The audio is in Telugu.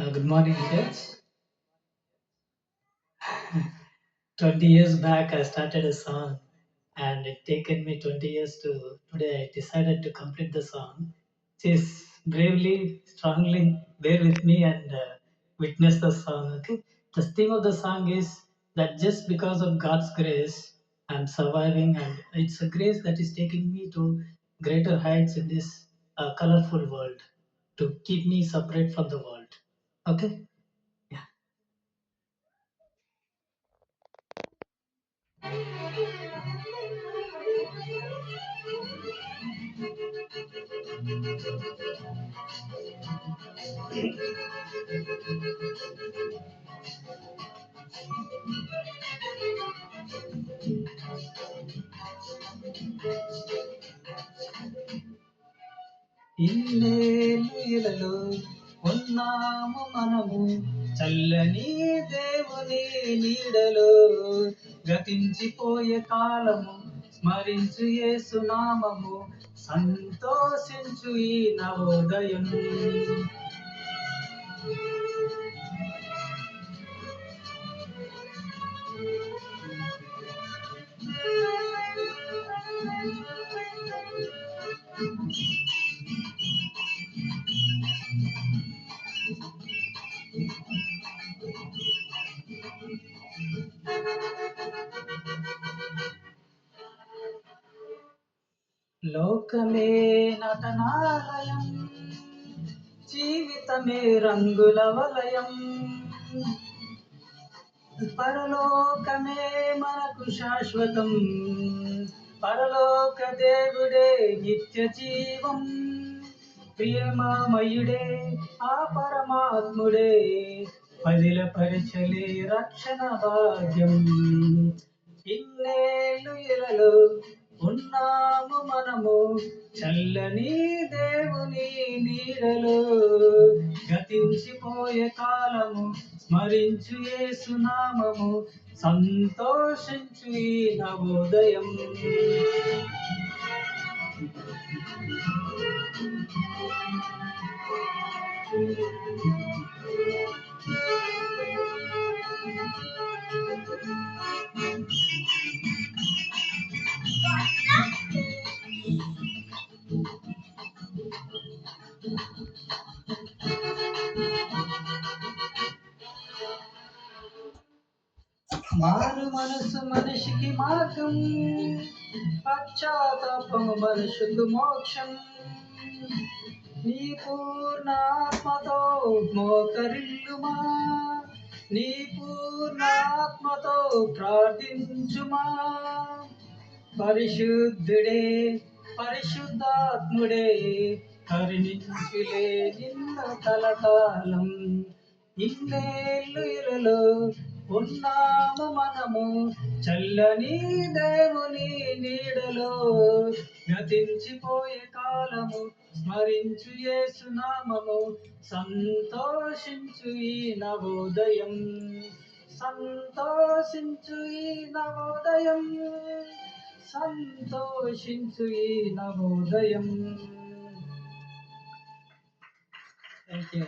Good morning, church. 20 years back, I started a song, and it taken me 20 years to today. I decided to complete the song. Just bravely, strongly bear with me and witness the song. Okay, the theme of the song is that just because of God's grace, I'm surviving, and it's a grace that is taking me to greater heights in this colorful world to keep me separate from the world. Okay. Yeah. ఇన్నేళ్ళలో ఉన్నాము మనము చల్లని దేవుని నీడలో గతించిపోయే కాలము స్మరించు యేసునామము సంతోషించు ఈ నవోదయం. లోకమే నటనాలయం, జీవితమే రంగుల వలయం, పరలోకమే మనకు శాశ్వతం, పరలోక దేవుడే నిత్య జీవం, ప్రేమమయుడే ఆ పరమాత్ముడే పదిల పరిచలే రక్షణ భాగ్యం. ఇన్నేళ్ళు ఇలలో ఉన్నాము మనము చల్లని దేవుని నీడలో గతించిపోయే కాలము స్మరించు యేసునామము సంతోషించు ఈ నవోదయం. మారు మనసు మనిషికి మార్గం, పశ్చాత్తాపము మనుషుకు మోక్షం. నీ పూర్ణాత్మతో మోకరిల్లుమా, నీ పూర్ణాత్మతో ప్రార్థించుమా. పరిశుద్ధుడే పరిశుద్ధాత్ముడే కరుణించులే నిన్ను కలకాలం. ఇన్నేళ్ళు ఇలలో ఉన్నాము మనము చల్లని దేవుని నీడలో గతించిపోయే కాలము స్మరించు యేసునామము సంతోషించు ఈ నవోదయం. సంతోషించు ఈ నవోదయం, సంతోషించు ఈ నవోదయం. Thank you.